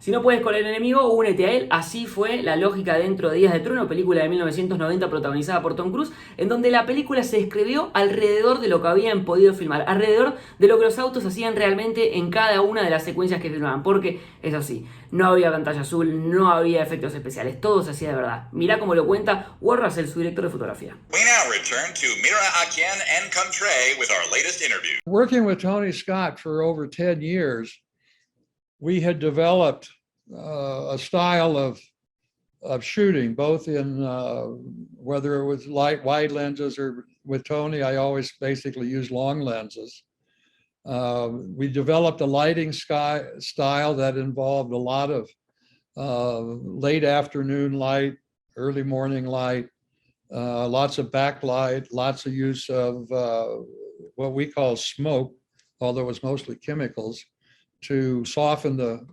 Si no puedes con el enemigo, únete a él. Así fue la lógica dentro de Días de Trueno, película de 1990 protagonizada por Tom Cruise, en donde la película se escribió alrededor de lo que habían podido filmar, alrededor de lo que los autos hacían realmente en cada una de las secuencias que filmaban, porque es así, no había pantalla azul, no había efectos especiales, todo se hacía de verdad. Mirá cómo lo cuenta Warren Russell, su director de fotografía. We now return to Mira Akien and Contre with our latest interview. Working with Tony Scott for over 10 years, we had developed a style of shooting, both in whether it was wide lenses or with Tony, I always basically use long lenses. We developed a lighting style that involved a lot of late afternoon light, early morning light, lots of backlight, lots of use of what we call smoke, although it was mostly chemicals, to soften the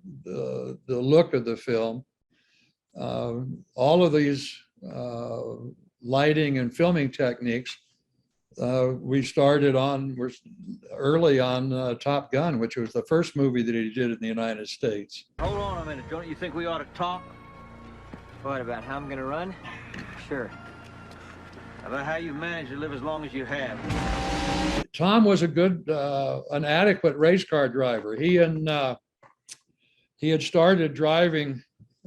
look of the film. All of these lighting and filming techniques we started on early on Top Gun, which was the first movie that he did in the United States. Hold on a minute, don't you think we ought to talk? What, about how I'm gonna run? Sure. About how you've managed to live as long as you have. Tom was a good, an adequate race car driver. He had started driving,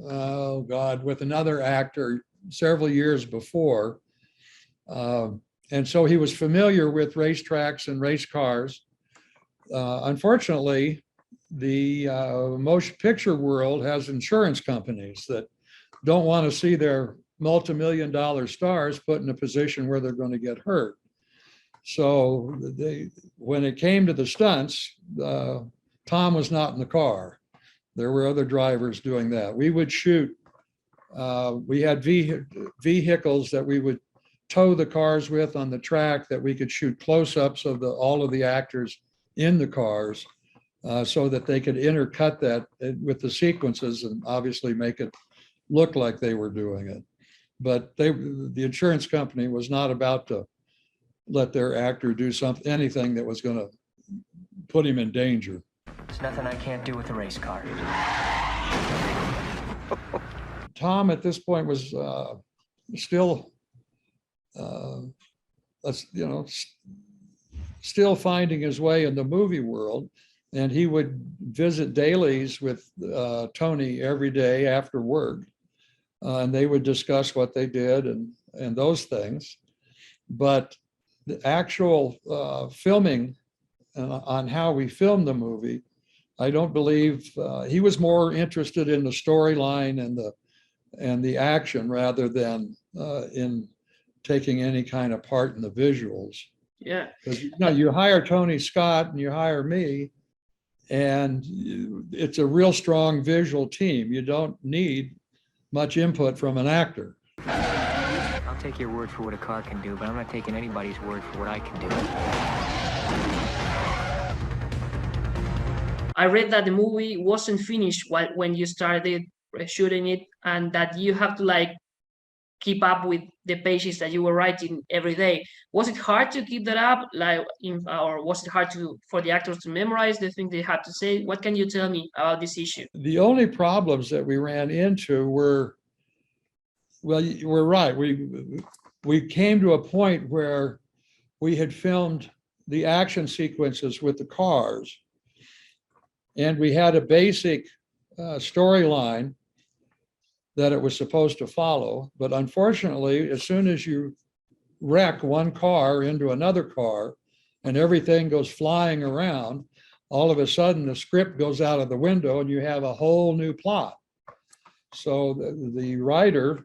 oh God, with another actor several years before. And so he was familiar with racetracks and race cars. Unfortunately, the motion picture world has insurance companies that don't want to see their multi-million-dollar stars put in a position where they're going to get hurt. So when it came to the stunts, Tom was not in the car. There were other drivers doing that. We would shoot, we had vehicles that we would tow the cars with on the track that we could shoot close-ups of all of the actors in the cars so that they could intercut that with the sequences and obviously make it look like they were doing it. But the insurance company was not about to let their actor do anything that was going to put him in danger. There's nothing I can't do with a race car. Tom at this point was still, still finding his way in the movie world. And he would visit dailies with Tony every day after work. And they would discuss what they did and those things. But the actual filming on how we filmed the movie, I don't believe he was more interested in the storyline and the action rather than in taking any kind of part in the visuals. Yeah. Because you hire Tony Scott and you hire me, and it's a real strong visual team. You don't need much input from an actor. I'll take your word for what a car can do, but I'm not taking anybody's word for what I can do. I read that the movie wasn't finished when you started shooting it, and that you have to keep up with the pages that you were writing every day. Was it hard to keep that up, or was it hard for the actors to memorize the things they had to say? What can you tell me about this issue? The only problems that we ran into were, well, you were right. We came to a point where we had filmed the action sequences with the cars, and we had a basic storyline that it was supposed to follow. But unfortunately, as soon as you wreck one car into another car and everything goes flying around, all of a sudden the script goes out of the window and you have a whole new plot. So the writer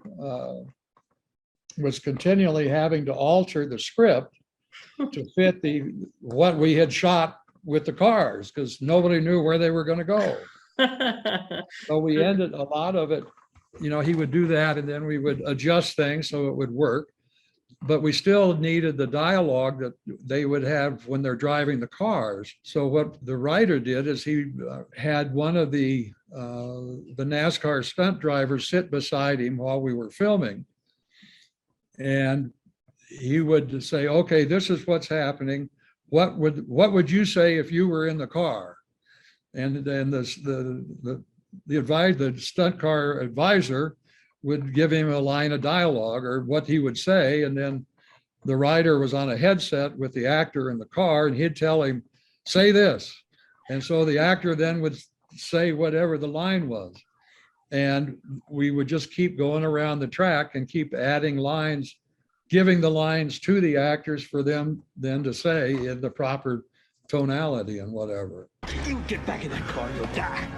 was continually having to alter the script to fit what we had shot with the cars, because nobody knew where they were going to go. So we ended a lot of it. He would do that, and then we would adjust things so it would work. But we still needed the dialogue that they would have when they're driving the cars. So what the writer did is he had one of the NASCAR stunt drivers sit beside him while we were filming. And he would say, okay, this is what's happening. What would you say if you were in the car? And then the the stunt car advisor would give him a line of dialogue or what he would say. And then the writer was on a headset with the actor in the car and he'd tell him, say this. And so the actor then would say whatever the line was. And we would just keep going around the track and keep adding lines, giving the lines to the actors for them then to say in the proper tonality and whatever. You get back in that car, you'll die.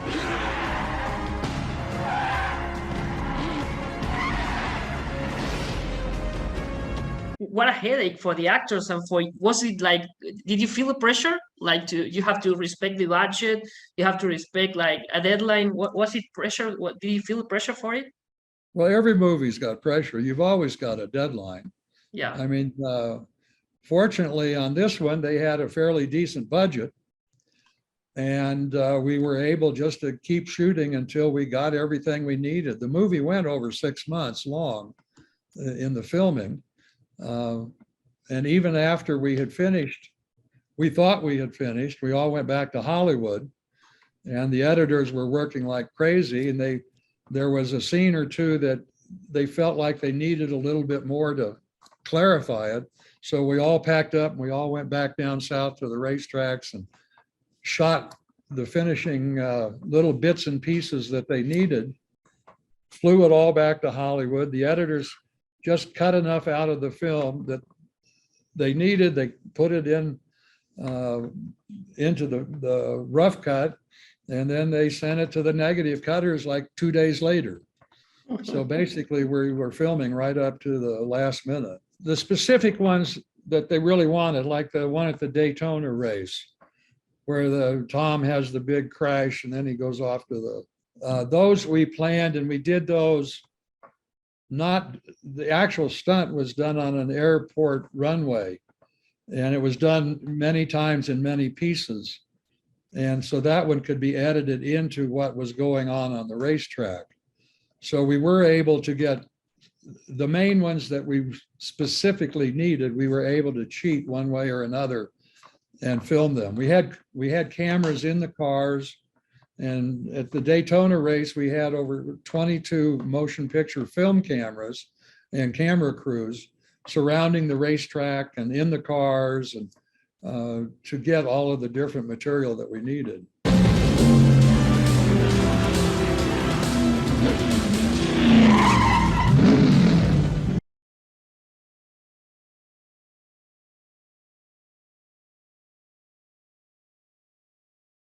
What a headache for the actors and for, was it like, did you feel the pressure? Like you have to respect the budget, you have to respect like a deadline. What was it pressure? What did you feel the pressure for it? Well, every movie's got pressure. You've always got a deadline. Yeah. I mean, fortunately on this one, they had a fairly decent budget. And we were able just to keep shooting until we got everything we needed. The movie went over 6 months long in the filming. And even after we had finished, we thought we had finished, we all went back to Hollywood and the editors were working like crazy. And there was a scene or two that they felt like they needed a little bit more to clarify it. So we all packed up and we all went back down south to the racetracks and shot the finishing little bits and pieces that they needed, flew it all back to Hollywood. The editors just cut enough out of the film that they needed. They put it in into the rough cut, and then they sent it to the negative cutters like 2 days later. So basically we were filming right up to the last minute. The specific ones that they really wanted, like the one at the Daytona race, where the Tom has the big crash and then he goes off to the, those we planned and we did those. Not, the actual stunt was done on an airport runway and it was done many times in many pieces. And so that one could be edited into what was going on the racetrack. So we were able to get the main ones that we specifically needed. We were able to cheat one way or another and film them. We had cameras in the cars, and at the Daytona race, we had over 22 motion picture film cameras and camera crews surrounding the racetrack and in the cars, and to get all of the different material that we needed.